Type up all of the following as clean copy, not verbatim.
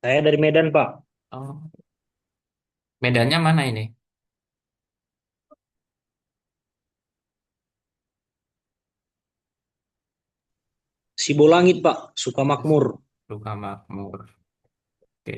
Saya dari Medan, Pak. Oh, medannya mana ini? Sibolangit, Pak. Sukamakmur. Luka Makmur. Oke.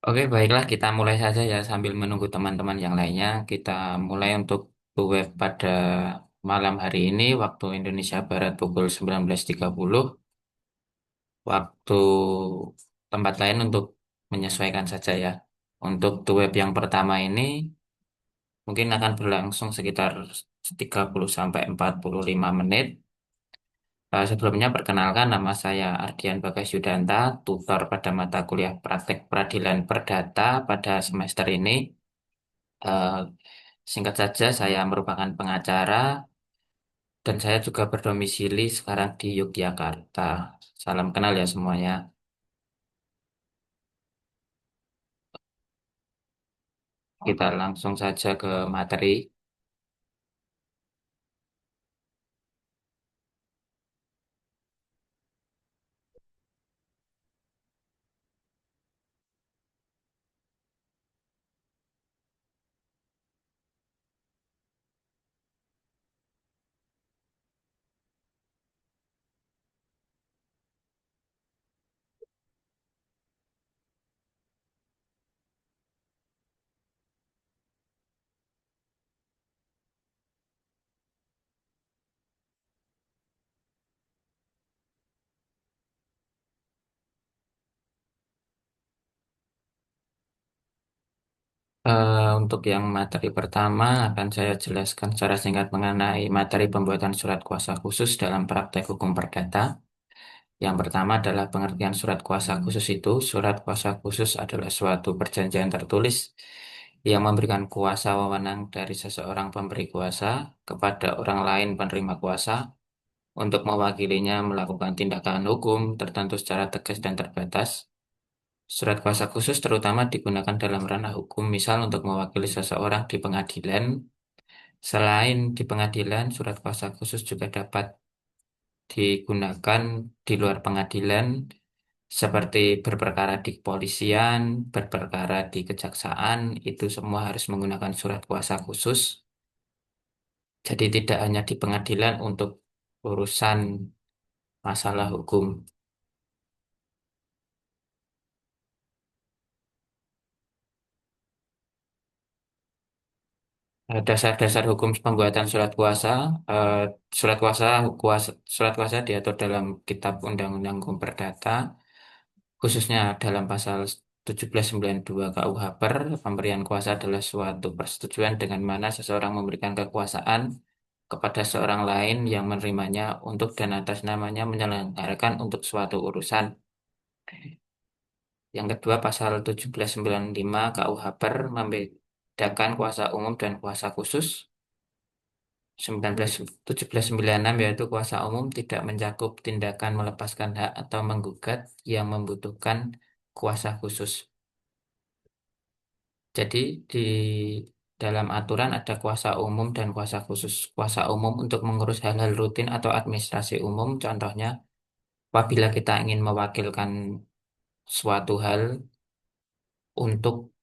Oke, baiklah kita mulai saja ya sambil menunggu teman-teman yang lainnya. Kita mulai untuk web pada malam hari ini waktu Indonesia Barat pukul 19.30. Waktu tempat lain untuk menyesuaikan saja ya. Untuk web yang pertama ini mungkin akan berlangsung sekitar 30 sampai 45 menit. Sebelumnya perkenalkan nama saya Ardian Bagas Yudanta, tutor pada mata kuliah Praktek Peradilan Perdata pada semester ini. Eh, Singkat saja, saya merupakan pengacara dan saya juga berdomisili sekarang di Yogyakarta. Salam kenal ya semuanya. Kita langsung saja ke materi. Untuk yang materi pertama akan saya jelaskan secara singkat mengenai materi pembuatan surat kuasa khusus dalam praktek hukum perdata. Yang pertama adalah pengertian surat kuasa khusus itu. Surat kuasa khusus adalah suatu perjanjian tertulis yang memberikan kuasa wewenang dari seseorang pemberi kuasa kepada orang lain penerima kuasa untuk mewakilinya melakukan tindakan hukum tertentu secara tegas dan terbatas. Surat kuasa khusus terutama digunakan dalam ranah hukum, misal untuk mewakili seseorang di pengadilan. Selain di pengadilan, surat kuasa khusus juga dapat digunakan di luar pengadilan, seperti berperkara di kepolisian, berperkara di kejaksaan, itu semua harus menggunakan surat kuasa khusus. Jadi tidak hanya di pengadilan untuk urusan masalah hukum. Dasar-dasar hukum pembuatan surat kuasa, eh, surat kuasa, surat kuasa diatur dalam Kitab Undang-Undang Hukum Perdata, khususnya dalam pasal 1792 KUH Per, pemberian kuasa adalah suatu persetujuan dengan mana seseorang memberikan kekuasaan kepada seorang lain yang menerimanya untuk dan atas namanya menyelenggarakan untuk suatu urusan. Yang kedua, pasal 1795 KUH Per membedakan kuasa umum dan kuasa khusus. 1796 yaitu kuasa umum tidak mencakup tindakan melepaskan hak atau menggugat yang membutuhkan kuasa khusus. Jadi di dalam aturan ada kuasa umum dan kuasa khusus. Kuasa umum untuk mengurus hal-hal rutin atau administrasi umum, contohnya apabila kita ingin mewakilkan suatu hal untuk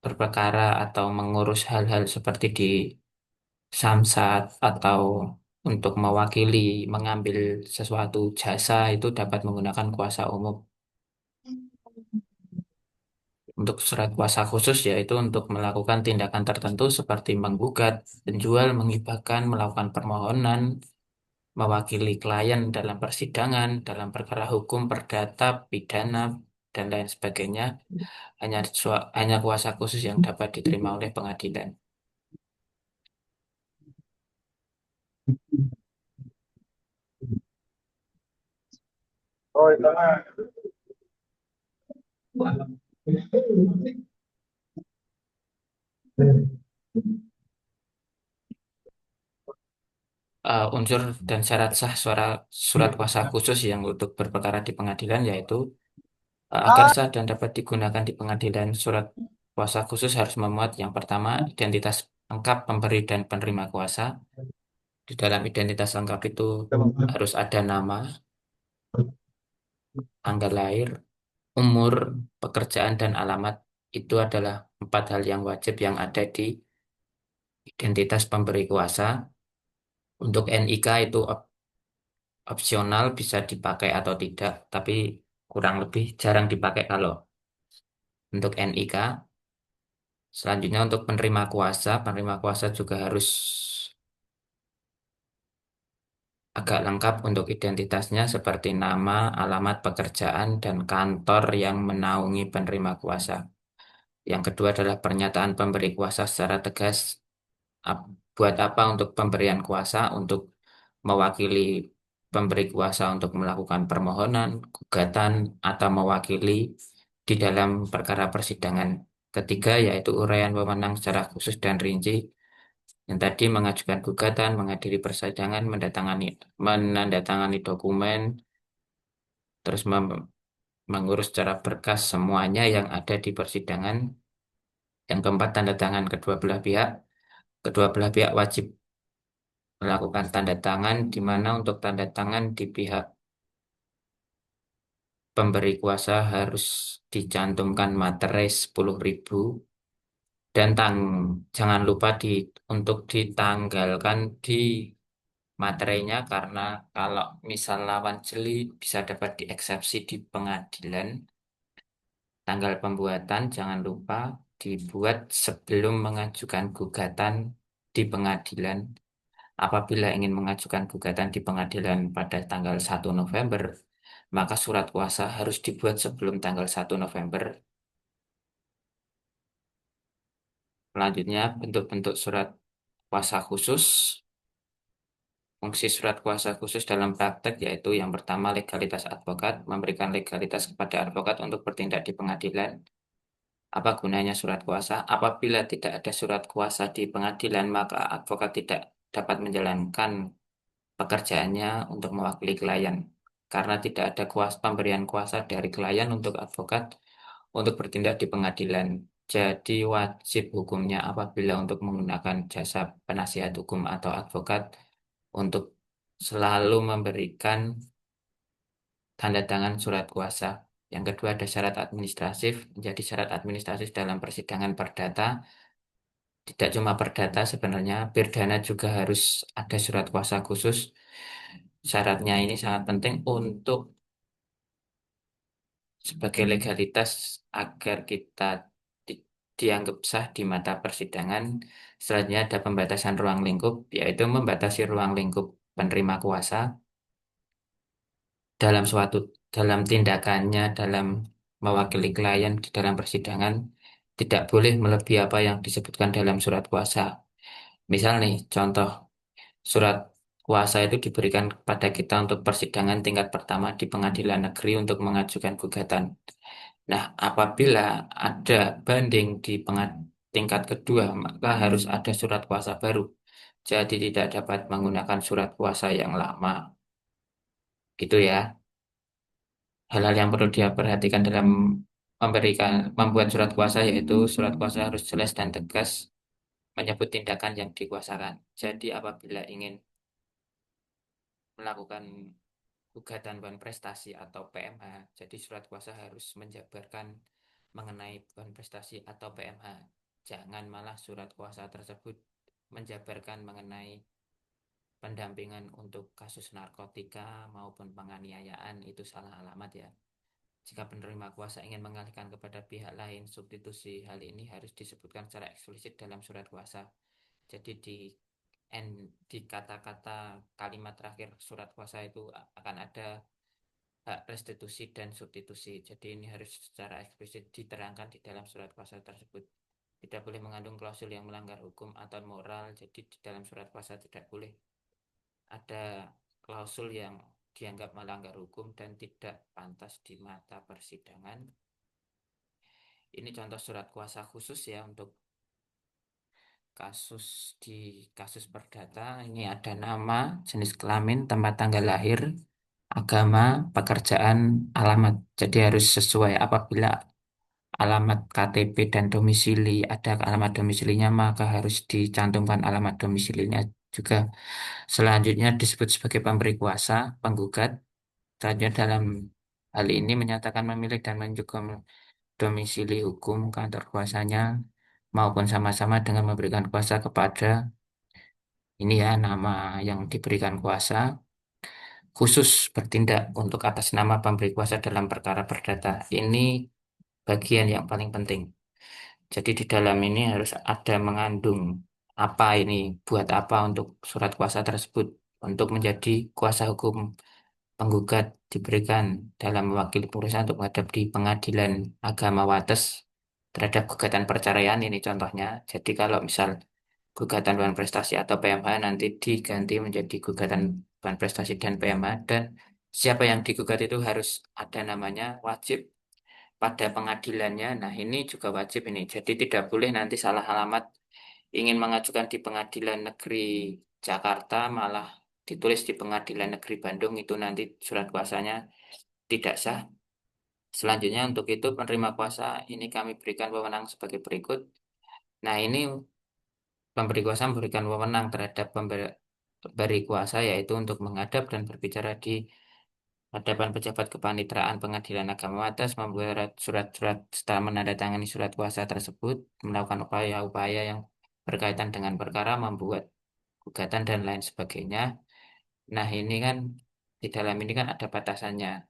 berperkara atau mengurus hal-hal seperti di samsat atau untuk mewakili mengambil sesuatu jasa itu dapat menggunakan kuasa umum. Untuk surat kuasa khusus yaitu untuk melakukan tindakan tertentu seperti menggugat, menjual, menghibahkan, melakukan permohonan, mewakili klien dalam persidangan, dalam perkara hukum, perdata, pidana, dan lain sebagainya. Hanya kuasa khusus yang dapat diterima oleh pengadilan. Unsur dan syarat sah surat kuasa khusus yang untuk berperkara di pengadilan yaitu agar sah dan dapat digunakan di pengadilan, surat kuasa khusus harus memuat yang pertama identitas lengkap pemberi dan penerima kuasa. Di dalam identitas lengkap itu harus ada nama, tanggal lahir, umur, pekerjaan, dan alamat. Itu adalah empat hal yang wajib yang ada di identitas pemberi kuasa. Untuk NIK itu opsional bisa dipakai atau tidak, tapi kurang lebih jarang dipakai kalau untuk NIK. Selanjutnya untuk penerima kuasa juga harus agak lengkap untuk identitasnya seperti nama, alamat pekerjaan, dan kantor yang menaungi penerima kuasa. Yang kedua adalah pernyataan pemberi kuasa secara tegas. Ap- Buat apa untuk pemberian kuasa? Untuk mewakili pemberi kuasa untuk melakukan permohonan, gugatan, atau mewakili di dalam perkara persidangan. Ketiga, yaitu uraian wewenang secara khusus dan rinci. Yang tadi mengajukan gugatan, menghadiri persidangan, menandatangani dokumen, terus mengurus secara berkas semuanya yang ada di persidangan. Yang keempat, tanda tangan kedua belah pihak. Kedua belah pihak wajib melakukan tanda tangan, di mana untuk tanda tangan di pihak pemberi kuasa harus dicantumkan materai 10.000 dan jangan lupa untuk ditanggalkan di materainya karena kalau misal lawan jeli bisa dapat dieksepsi di pengadilan. Tanggal pembuatan jangan lupa dibuat sebelum mengajukan gugatan di pengadilan. Apabila ingin mengajukan gugatan di pengadilan pada tanggal 1 November, maka surat kuasa harus dibuat sebelum tanggal 1 November. Selanjutnya, bentuk-bentuk surat kuasa khusus. Fungsi surat kuasa khusus dalam praktek yaitu yang pertama legalitas advokat, memberikan legalitas kepada advokat untuk bertindak di pengadilan. Apa gunanya surat kuasa? Apabila tidak ada surat kuasa di pengadilan, maka advokat tidak dapat menjalankan pekerjaannya untuk mewakili klien. Karena tidak ada pemberian kuasa dari klien untuk advokat untuk bertindak di pengadilan. Jadi wajib hukumnya apabila untuk menggunakan jasa penasihat hukum atau advokat untuk selalu memberikan tanda tangan surat kuasa. Yang kedua ada syarat administratif. Menjadi syarat administratif dalam persidangan perdata. Tidak cuma perdata sebenarnya, pidana juga harus ada surat kuasa khusus. Syaratnya ini sangat penting untuk sebagai legalitas agar kita dianggap sah di mata persidangan. Selanjutnya ada pembatasan ruang lingkup, yaitu membatasi ruang lingkup penerima kuasa dalam dalam tindakannya, dalam mewakili klien di dalam persidangan, tidak boleh melebihi apa yang disebutkan dalam surat kuasa. Misal nih, contoh surat kuasa itu diberikan kepada kita untuk persidangan tingkat pertama di pengadilan negeri untuk mengajukan gugatan. Nah, apabila ada banding tingkat kedua, maka harus ada surat kuasa baru. Jadi tidak dapat menggunakan surat kuasa yang lama. Gitu ya. Hal-hal yang perlu dia perhatikan dalam membuat surat kuasa yaitu surat kuasa harus jelas dan tegas menyebut tindakan yang dikuasakan. Jadi apabila ingin melakukan gugatan bukan prestasi atau PMH, jadi surat kuasa harus menjabarkan mengenai bukan prestasi atau PMH. Jangan malah surat kuasa tersebut menjabarkan mengenai pendampingan untuk kasus narkotika maupun penganiayaan, itu salah alamat ya. Jika penerima kuasa ingin mengalihkan kepada pihak lain, substitusi hal ini harus disebutkan secara eksplisit dalam surat kuasa. Jadi di kata-kata kalimat terakhir surat kuasa itu akan ada hak restitusi dan substitusi. Jadi ini harus secara eksplisit diterangkan di dalam surat kuasa tersebut. Tidak boleh mengandung klausul yang melanggar hukum atau moral. Jadi di dalam surat kuasa tidak boleh ada klausul yang dianggap melanggar hukum dan tidak pantas di mata persidangan. Ini contoh surat kuasa khusus ya untuk kasus di kasus perdata. Ini ada nama, jenis kelamin, tempat tanggal lahir, agama, pekerjaan, alamat. Jadi harus sesuai apabila alamat KTP dan domisili ada alamat domisilinya maka harus dicantumkan alamat domisilinya juga. Selanjutnya disebut sebagai pemberi kuasa, penggugat. Selanjutnya dalam hal ini menyatakan memilih dan menunjukkan domisili hukum kantor kuasanya maupun sama-sama dengan memberikan kuasa kepada ini ya nama yang diberikan kuasa khusus bertindak untuk atas nama pemberi kuasa dalam perkara perdata. Ini bagian yang paling penting. Jadi di dalam ini harus ada mengandung apa ini, buat apa untuk surat kuasa tersebut untuk menjadi kuasa hukum penggugat diberikan dalam mewakili perusahaan untuk menghadap di pengadilan agama Wates terhadap gugatan perceraian ini contohnya. Jadi kalau misal gugatan bukan prestasi atau PMH nanti diganti menjadi gugatan bukan prestasi dan PMH dan siapa yang digugat itu harus ada namanya wajib pada pengadilannya. Nah, ini juga wajib ini. Jadi tidak boleh nanti salah alamat ingin mengajukan di Pengadilan Negeri Jakarta malah ditulis di Pengadilan Negeri Bandung itu nanti surat kuasanya tidak sah. Selanjutnya untuk itu penerima kuasa ini kami berikan wewenang sebagai berikut. Nah, ini pemberi kuasa memberikan wewenang terhadap pemberi kuasa yaitu untuk menghadap dan berbicara di hadapan pejabat kepanitraan Pengadilan Agama atas membuat surat-surat setelah menandatangani surat kuasa tersebut, melakukan upaya-upaya yang berkaitan dengan perkara, membuat gugatan dan lain sebagainya. Nah, ini kan di dalam ini kan ada batasannya.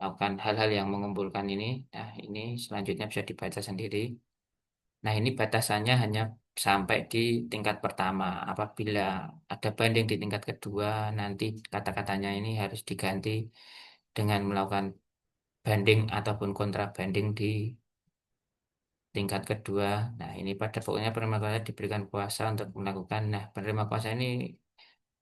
Melakukan hal-hal yang mengumpulkan ini. Nah, ini selanjutnya bisa dibaca sendiri. Nah, ini batasannya hanya sampai di tingkat pertama. Apabila ada banding di tingkat kedua, nanti kata-katanya ini harus diganti dengan melakukan banding ataupun kontra banding di tingkat kedua. Nah, ini pada pokoknya penerima kuasa diberikan kuasa untuk melakukan. Nah, penerima kuasa ini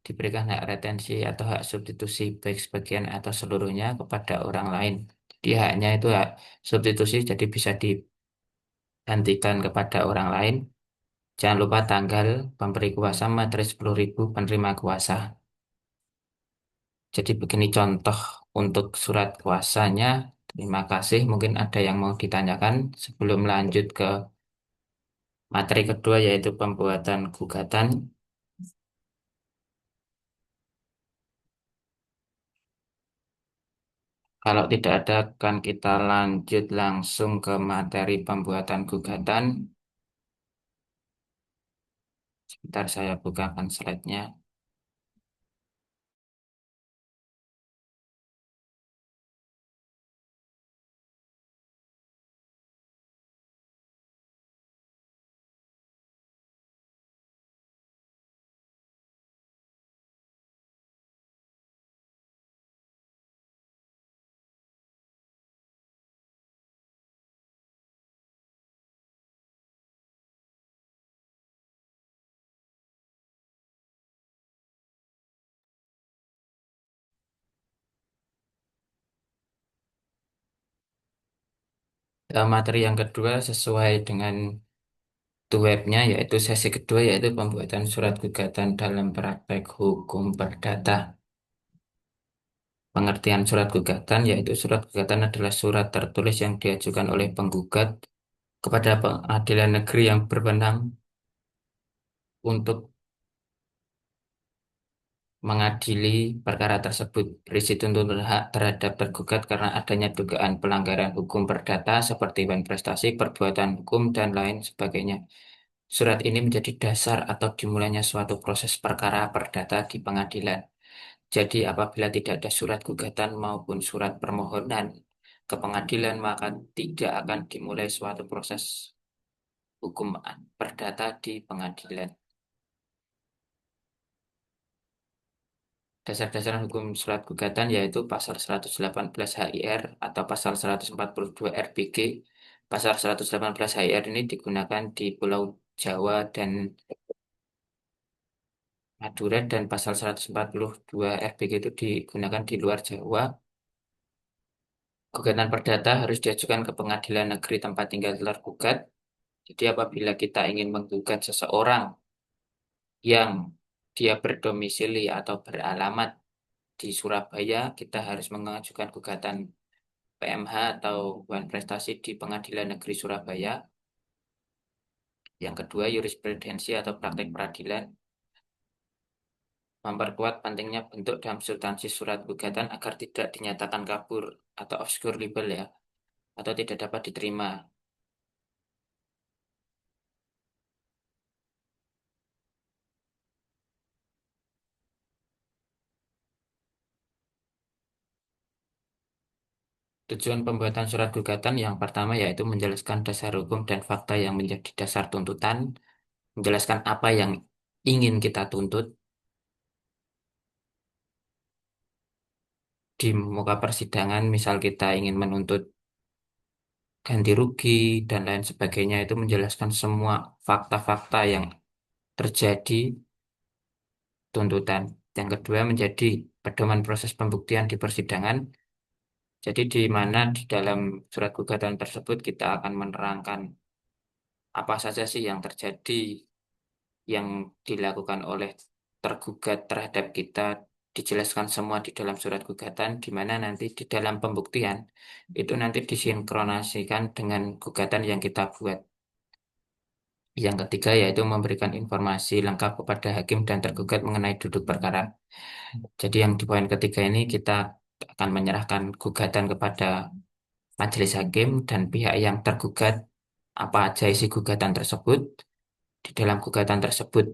diberikan hak retensi atau hak substitusi baik sebagian atau seluruhnya kepada orang lain. Jadi haknya itu hak substitusi, jadi bisa digantikan kepada orang lain. Jangan lupa tanggal pemberi kuasa materi 10.000 penerima kuasa. Jadi begini contoh untuk surat kuasanya. Terima kasih. Mungkin ada yang mau ditanyakan sebelum lanjut ke materi kedua yaitu pembuatan gugatan. Kalau tidak ada, akan kita lanjut langsung ke materi pembuatan gugatan. Sebentar saya bukakan slide-nya. Materi yang kedua sesuai dengan webnya yaitu sesi kedua yaitu pembuatan surat gugatan dalam praktek hukum perdata. Pengertian surat gugatan yaitu surat gugatan adalah surat tertulis yang diajukan oleh penggugat kepada pengadilan negeri yang berwenang untuk mengadili perkara tersebut. Berisi tuntutan hak terhadap tergugat karena adanya dugaan pelanggaran hukum perdata seperti prestasi, perbuatan hukum, dan lain sebagainya. Surat ini menjadi dasar atau dimulainya suatu proses perkara perdata di pengadilan. Jadi apabila tidak ada surat gugatan maupun surat permohonan ke pengadilan, maka tidak akan dimulai suatu proses hukum perdata di pengadilan. Dasar-dasar hukum surat gugatan yaitu pasal 118 HIR atau pasal 142 RBG. Pasal 118 HIR ini digunakan di Pulau Jawa dan Madura dan pasal 142 RBG itu digunakan di luar Jawa. Gugatan perdata harus diajukan ke pengadilan negeri tempat tinggal tergugat. Jadi apabila kita ingin menggugat seseorang yang dia berdomisili atau beralamat di Surabaya, kita harus mengajukan gugatan PMH atau Hubungan Prestasi di Pengadilan Negeri Surabaya. Yang kedua, jurisprudensi atau praktek peradilan. Memperkuat pentingnya bentuk dan substansi surat gugatan agar tidak dinyatakan kabur atau obscure libel ya, atau tidak dapat diterima. Tujuan pembuatan surat gugatan yang pertama yaitu menjelaskan dasar hukum dan fakta yang menjadi dasar tuntutan, menjelaskan apa yang ingin kita tuntut di muka persidangan, misal kita ingin menuntut ganti rugi dan lain sebagainya, itu menjelaskan semua fakta-fakta yang terjadi tuntutan. Yang kedua menjadi pedoman proses pembuktian di persidangan. Jadi di mana di dalam surat gugatan tersebut kita akan menerangkan apa saja sih yang terjadi, yang dilakukan oleh tergugat terhadap kita, dijelaskan semua di dalam surat gugatan, di mana nanti di dalam pembuktian itu nanti disinkronasikan dengan gugatan yang kita buat. Yang ketiga yaitu memberikan informasi lengkap kepada hakim dan tergugat mengenai duduk perkara. Jadi yang di poin ketiga ini kita akan menyerahkan gugatan kepada majelis hakim dan pihak yang tergugat apa aja isi gugatan tersebut. Di dalam gugatan tersebut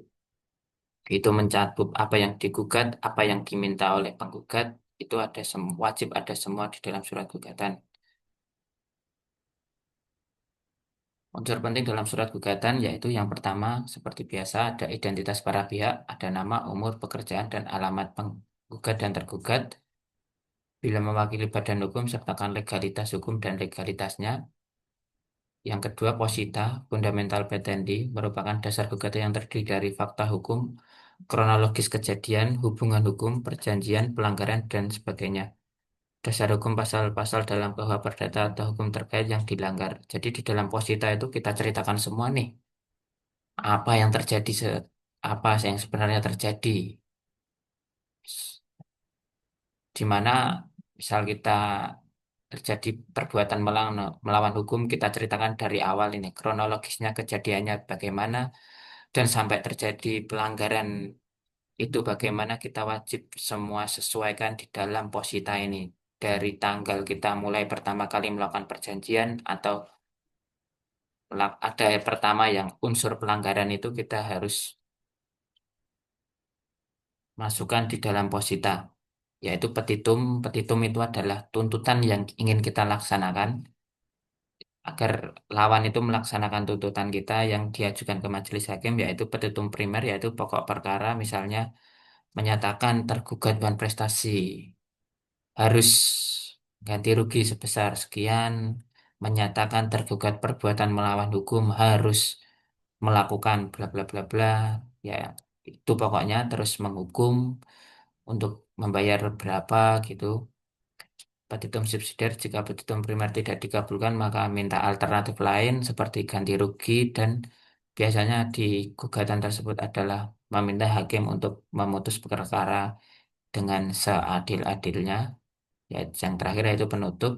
itu mencakup apa yang digugat, apa yang diminta oleh penggugat, itu ada wajib ada semua di dalam surat gugatan. Unsur penting dalam surat gugatan yaitu yang pertama, seperti biasa, ada identitas para pihak, ada nama, umur, pekerjaan, dan alamat penggugat dan tergugat. Bila mewakili badan hukum, sertakan legalitas hukum dan legalitasnya. Yang kedua, posita, fundamental petendi, merupakan dasar gugatan yang terdiri dari fakta hukum, kronologis kejadian, hubungan hukum, perjanjian, pelanggaran, dan sebagainya. Dasar hukum pasal-pasal dalam KUH Perdata atau hukum terkait yang dilanggar. Jadi di dalam posita itu kita ceritakan semua nih, apa yang terjadi, apa yang sebenarnya terjadi. Di mana misal kita terjadi perbuatan melawan hukum, kita ceritakan dari awal ini, kronologisnya kejadiannya bagaimana, dan sampai terjadi pelanggaran itu bagaimana kita wajib semua sesuaikan di dalam posita ini. Dari tanggal kita mulai pertama kali melakukan perjanjian atau ada pertama yang unsur pelanggaran itu kita harus masukkan di dalam posita, yaitu petitum. Petitum itu adalah tuntutan yang ingin kita laksanakan agar lawan itu melaksanakan tuntutan kita yang diajukan ke majelis hakim, yaitu petitum primer, yaitu pokok perkara, misalnya menyatakan tergugat prestasi harus ganti rugi sebesar sekian, menyatakan tergugat perbuatan melawan hukum harus melakukan bla bla bla bla, ya itu pokoknya terus menghukum untuk membayar berapa gitu. Petitum subsidiar jika petitum primer tidak dikabulkan maka minta alternatif lain seperti ganti rugi dan Biasanya di gugatan tersebut adalah meminta hakim untuk memutus perkara dengan seadil-adilnya. Ya, yang terakhir yaitu penutup.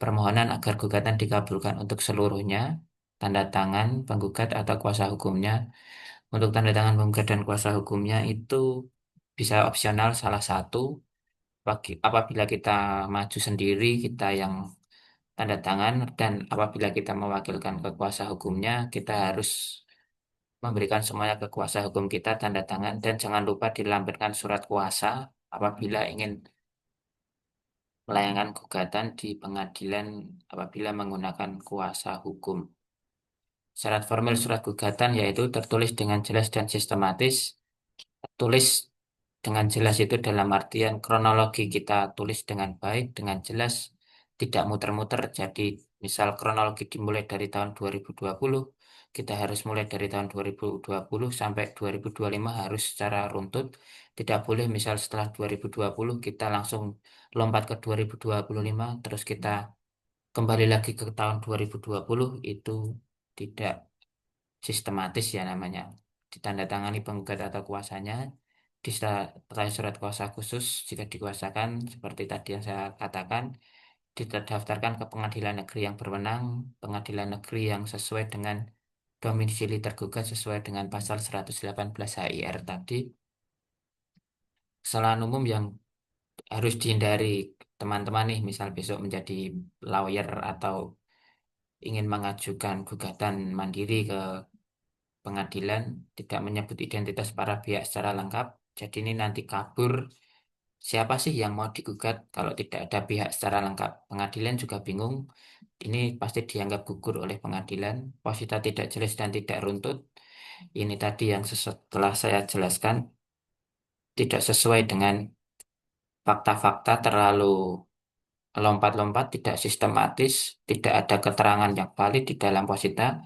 Permohonan agar gugatan dikabulkan untuk seluruhnya, tanda tangan penggugat atau kuasa hukumnya. Untuk tanda tangan penggugat dan kuasa hukumnya itu bisa opsional salah satu. Apabila kita maju sendiri, kita yang tanda tangan, dan apabila kita mewakilkan ke kuasa hukumnya, kita harus memberikan semuanya ke kuasa hukum kita, tanda tangan, dan jangan lupa dilampirkan surat kuasa apabila ingin melayangkan gugatan di pengadilan apabila menggunakan kuasa hukum. Syarat formil surat gugatan yaitu tertulis dengan jelas dan sistematis. Tulis dengan jelas itu dalam artian kronologi kita tulis dengan baik, dengan jelas, tidak muter-muter. Jadi misal kronologi dimulai dari tahun 2020, kita harus mulai dari tahun 2020 sampai 2025 harus secara runtut. Tidak boleh misal setelah 2020 kita langsung lompat ke 2025, terus kita kembali lagi ke tahun 2020, itu tidak sistematis ya namanya. Ditandatangani penggugat atau kuasanya, disertai surat kuasa khusus jika dikuasakan, seperti tadi yang saya katakan, didaftarkan ke pengadilan negeri yang berwenang, pengadilan negeri yang sesuai dengan domisili tergugat sesuai dengan pasal 118 HIR tadi. Kesalahan umum yang harus dihindari teman-teman nih, misal besok menjadi lawyer atau ingin mengajukan gugatan mandiri ke pengadilan, tidak menyebut identitas para pihak secara lengkap. Jadi ini nanti kabur. Siapa sih yang mau digugat kalau tidak ada pihak secara lengkap? Pengadilan juga bingung. Ini pasti dianggap gugur oleh pengadilan. Posita tidak jelas dan tidak runtut. Ini tadi yang setelah saya jelaskan tidak sesuai dengan fakta-fakta, terlalu lompat-lompat, tidak sistematis, tidak ada keterangan yang valid di dalam posita.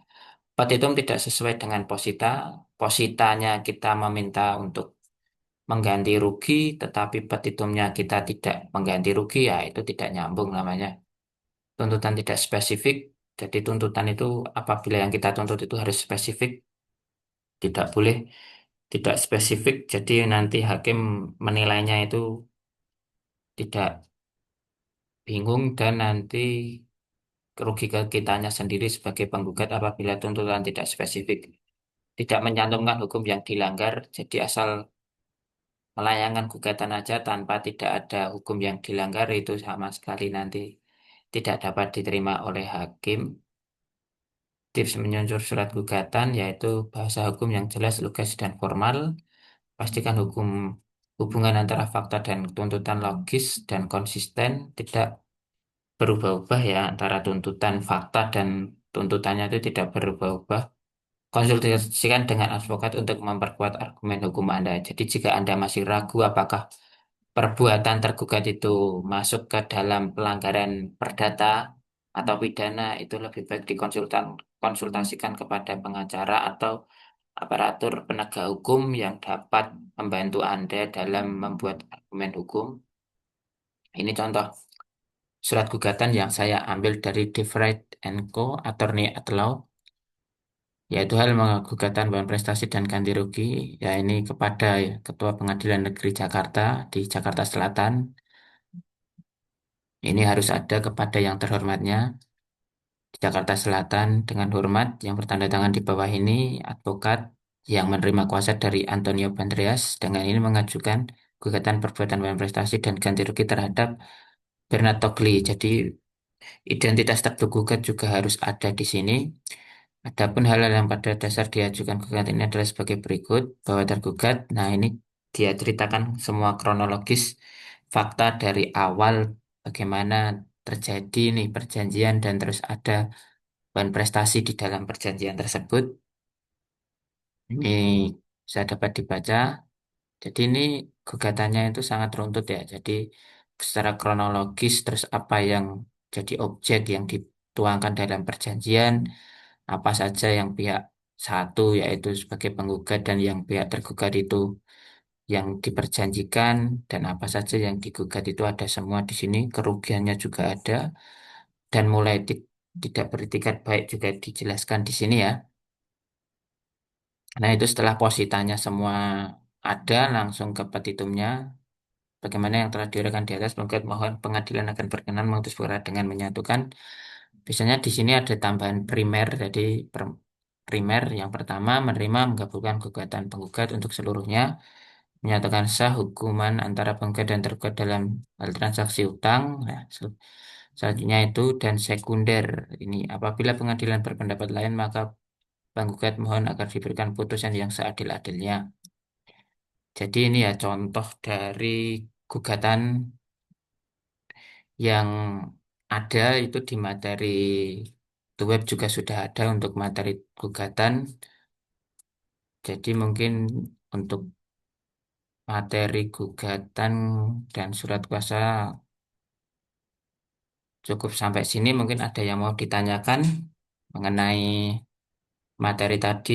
Petitum tidak sesuai dengan posita. Positanya kita meminta untuk mengganti rugi, tetapi petitumnya kita tidak mengganti rugi, ya itu tidak nyambung namanya. Tuntutan tidak spesifik, jadi tuntutan itu apabila yang kita tuntut itu harus spesifik, tidak boleh tidak spesifik, jadi nanti hakim menilainya itu tidak bingung dan nanti kerugi ke kitanya sendiri sebagai penggugat apabila tuntutan tidak spesifik. Tidak mencantumkan hukum yang dilanggar, jadi asal melayangkan gugatan aja tanpa tidak ada hukum yang dilanggar itu sama sekali nanti tidak dapat diterima oleh hakim. Tips menyusun surat gugatan yaitu bahasa hukum yang jelas, lugas, dan formal. Pastikan hubungan antara fakta dan tuntutan logis dan konsisten, tidak berubah-ubah ya antara tuntutan fakta dan tuntutannya itu tidak berubah-ubah. Konsultasikan dengan advokat untuk memperkuat argumen hukum Anda. Jadi jika Anda masih ragu apakah perbuatan tergugat itu masuk ke dalam pelanggaran perdata atau pidana, itu lebih baik konsultasikan kepada pengacara atau aparatur penegak hukum yang dapat membantu Anda dalam membuat argumen hukum. Ini contoh surat gugatan yang saya ambil dari DeVrijd and Co. Attorney at Law, yaitu hal gugatan bahan prestasi dan ganti rugi, ya ini kepada Ketua Pengadilan Negeri Jakarta di Jakarta Selatan. Ini harus ada kepada yang terhormatnya di Jakarta Selatan dengan hormat yang bertanda tangan di bawah ini advokat yang menerima kuasa dari Antonio Bandreas dengan ini mengajukan gugatan perbuatan bahan prestasi dan ganti rugi terhadap Bernard Togli. Jadi identitas tergugat juga harus ada di sini. Adapun hal-hal yang pada dasar diajukan gugatan ini adalah sebagai berikut, bahwa tergugat, nah ini dia ceritakan semua kronologis fakta dari awal bagaimana terjadi nih perjanjian dan terus ada bahan prestasi di dalam perjanjian tersebut. Ini bisa dapat dibaca. Jadi ini gugatannya itu sangat runtut ya. Jadi secara kronologis terus apa yang jadi objek yang dituangkan dalam perjanjian, apa saja yang pihak satu yaitu sebagai penggugat dan yang pihak tergugat itu yang diperjanjikan dan apa saja yang digugat itu ada semua di sini, kerugiannya juga ada dan mulai tidak beritikat baik juga dijelaskan di sini ya. Nah, itu setelah positanya semua ada, langsung ke petitumnya. Bagaimana yang telah diuraikan di atas, penggugat mohon pengadilan akan berkenan memutus perkara dengan menyatukan. Biasanya di sini ada tambahan primer, jadi primer yang pertama menerima menggabungkan gugatan penggugat untuk seluruhnya, menyatakan sah hukuman antara penggugat dan tergugat dalam hal transaksi utang. Nah, selanjutnya itu dan sekunder ini apabila pengadilan berpendapat lain maka penggugat mohon agar diberikan putusan yang seadil-adilnya. Jadi ini ya contoh dari gugatan yang ada itu di materi the web juga sudah ada untuk materi gugatan. Jadi mungkin untuk materi gugatan dan surat kuasa cukup sampai sini. Mungkin ada yang mau ditanyakan mengenai materi tadi.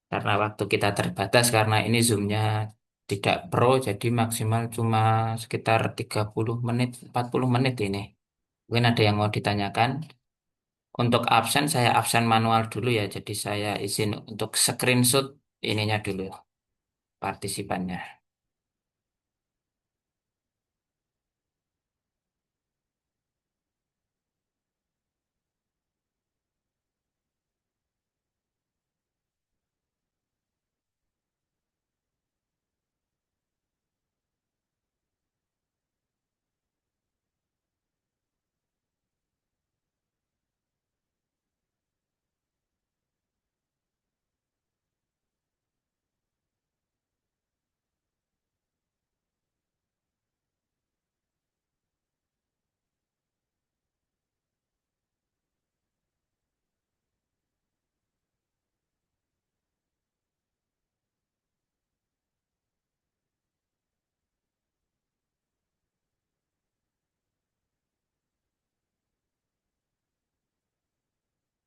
Karena waktu kita terbatas, karena ini Zoom-nya tidak pro, jadi maksimal cuma sekitar 30 menit, 40 menit ini. Mungkin ada yang mau ditanyakan. Untuk absen, saya absen manual dulu ya, jadi saya izin untuk screenshot ininya dulu, partisipannya.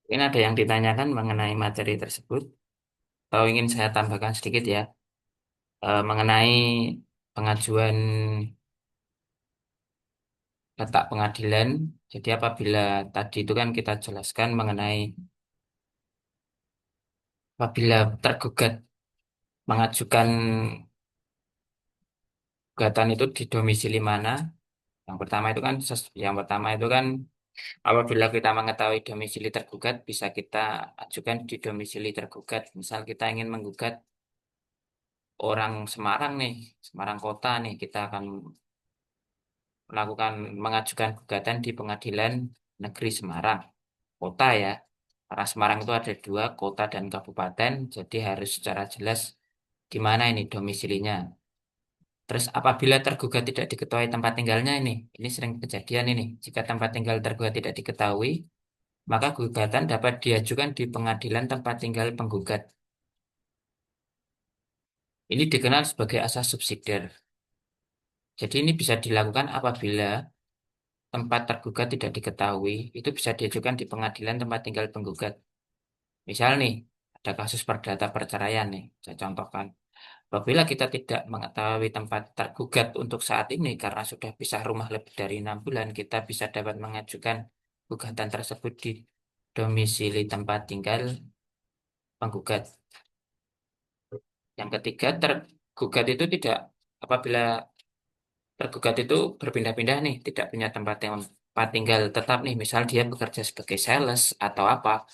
Mungkin ada yang ditanyakan mengenai materi tersebut, atau ingin saya tambahkan sedikit ya, mengenai pengajuan letak pengadilan. Jadi apabila tadi itu kan kita jelaskan mengenai apabila tergugat mengajukan gugatan itu di domisili mana. Yang pertama itu kan yang pertama itu kan apabila kita mengetahui domisili tergugat bisa kita ajukan di domisili tergugat. Misal kita ingin menggugat orang Semarang nih, Semarang Kota nih, kita akan melakukan mengajukan gugatan di Pengadilan Negeri Semarang Kota ya. Karena Semarang itu ada dua, kota dan kabupaten, jadi harus secara jelas di mana ini domisilinya. Terus apabila tergugat tidak diketahui tempat tinggalnya ini sering kejadian ini. Jika tempat tinggal tergugat tidak diketahui, maka gugatan dapat diajukan di pengadilan tempat tinggal penggugat. Ini dikenal sebagai asas subsidiar. Jadi ini bisa dilakukan apabila tempat tergugat tidak diketahui, itu bisa diajukan di pengadilan tempat tinggal penggugat. Misal nih, ada kasus perdata perceraian nih, saya contohkan. Apabila kita tidak mengetahui tempat tergugat untuk saat ini karena sudah pisah rumah lebih dari 6 bulan, kita bisa dapat mengajukan gugatan tersebut di domisili tempat tinggal penggugat. Yang ketiga, tergugat itu tidak apabila tergugat itu berpindah-pindah nih, tidak punya tempat tinggal tetap nih, misal dia bekerja sebagai sales atau apa,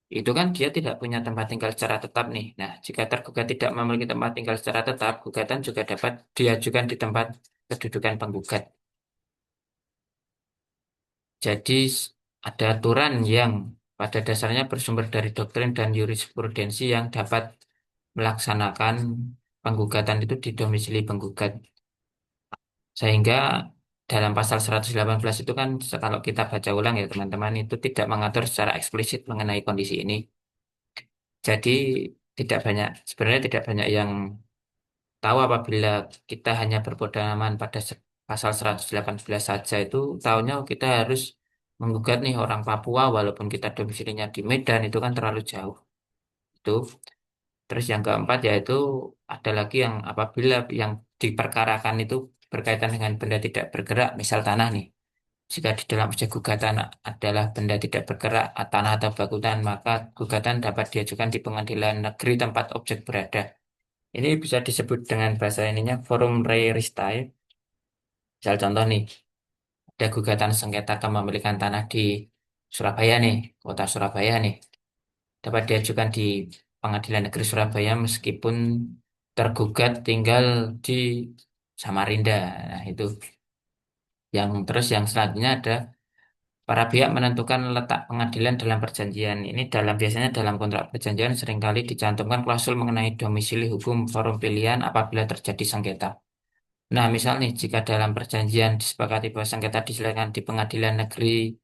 itu kan dia tidak punya tempat tinggal secara tetap nih. Nah, jika tergugat tidak memiliki tempat tinggal secara tetap, gugatan juga dapat diajukan di tempat kedudukan penggugat. Jadi ada aturan yang pada dasarnya bersumber dari doktrin dan jurisprudensi yang dapat melaksanakan penggugatan itu di domisili penggugat. Sehingga dalam pasal 118 itu kan kalau kita baca ulang ya teman-teman itu tidak mengatur secara eksplisit mengenai kondisi ini. Jadi sebenarnya tidak banyak yang tahu apabila kita hanya berpedoman pada pasal 118 saja itu tahunya kita harus menggugat nih orang Papua walaupun kita domisilinya di Medan itu kan terlalu jauh. Itu. Terus yang keempat yaitu ada lagi yang apabila yang diperkarakan itu berkaitan dengan benda tidak bergerak, misal tanah nih. Jika di dalam objek gugatan adalah benda tidak bergerak, tanah atau bangunan, maka gugatan dapat diajukan di pengadilan negeri tempat objek berada. Ini bisa disebut dengan bahasa ininya forum reristai. Misal contoh nih, ada gugatan sengketa kepemilikan tanah di Surabaya nih, kota Surabaya nih, dapat diajukan di Pengadilan Negeri Surabaya meskipun tergugat tinggal di Samarinda. Nah, itu yang selanjutnya ada para pihak menentukan letak pengadilan dalam perjanjian. Ini biasanya dalam kontrak perjanjian seringkali dicantumkan klausul mengenai domisili hukum forum pilihan apabila terjadi sengketa. Nah, misal nih, jika dalam perjanjian disepakati bahwa sengketa diselesaikan di Pengadilan Negeri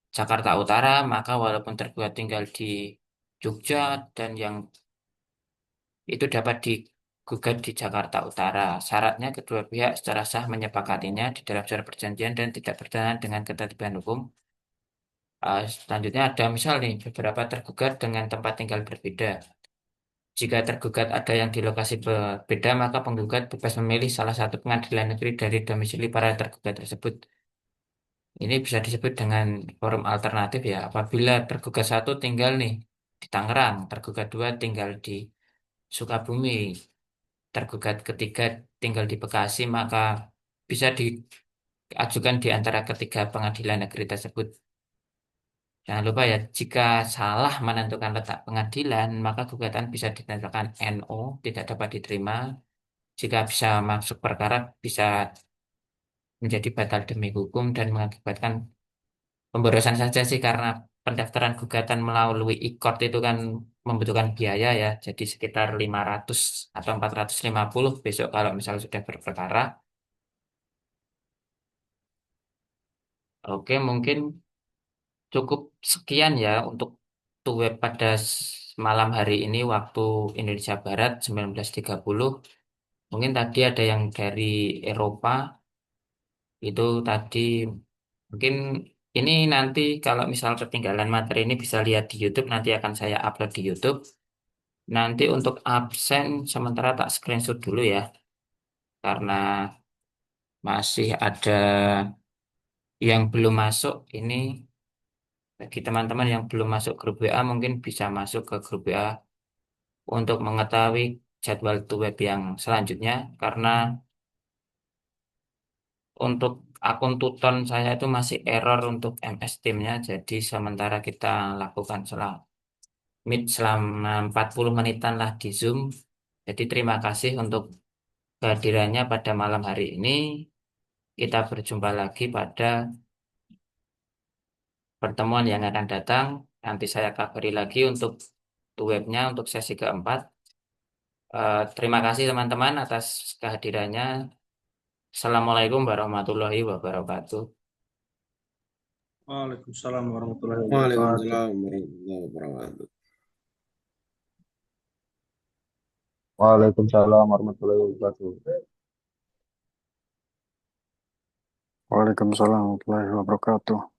Jakarta Utara, maka walaupun tergugat tinggal di Jogja dan yang itu dapat digugat di Jakarta Utara. Syaratnya kedua pihak secara sah menyepakatinya di dalam surat perjanjian dan tidak bertentangan dengan ketertiban hukum. Selanjutnya ada misal nih beberapa tergugat dengan tempat tinggal berbeda. Jika tergugat ada yang di lokasi berbeda, maka penggugat bebas memilih salah satu pengadilan negeri dari domisili para tergugat tersebut. Ini bisa disebut dengan forum alternatif ya. Apabila tergugat satu tinggal nih di Tangerang, tergugat dua tinggal di Sukabumi, tergugat ketiga tinggal di Bekasi, maka bisa diajukan di antara ketiga pengadilan negeri tersebut. Jangan lupa ya, jika salah menentukan letak pengadilan, maka gugatan bisa dinyatakan NO, tidak dapat diterima. Jika bisa masuk perkara, bisa menjadi batal demi hukum dan mengakibatkan pemborosan saja sih, karena pendaftaran gugatan melalui e-court itu kan membutuhkan biaya ya, jadi sekitar 500 atau 450 besok kalau misalnya sudah berperkara. Oke, mungkin cukup sekian ya untuk web pada malam hari ini waktu Indonesia Barat 19.30. Mungkin tadi ada yang dari Eropa, itu tadi mungkin ini nanti kalau misal ketinggalan materi ini bisa lihat di YouTube, nanti akan saya upload di YouTube. Nanti untuk absen sementara tak screenshot dulu ya, karena masih ada yang belum masuk. Ini bagi teman-teman yang belum masuk grup WA mungkin bisa masuk ke grup WA untuk mengetahui jadwal to web yang selanjutnya, karena untuk akun Tuton saya itu masih error untuk MS Teams-nya, jadi sementara kita lakukan meet selama 40 menitan lah di Zoom. Jadi terima kasih untuk kehadirannya pada malam hari ini. Kita berjumpa lagi pada pertemuan yang akan datang. Nanti saya kabari lagi untuk webnya untuk sesi keempat. Terima kasih teman-teman atas kehadirannya. Assalamualaikum warahmatullahi wabarakatuh. Waalaikumsalam warahmatullahi wabarakatuh. Waalaikumsalam warahmatullahi wabarakatuh. Waalaikumsalam warahmatullahi wabarakatuh. Waalaikumsalam warahmatullahi wabarakatuh.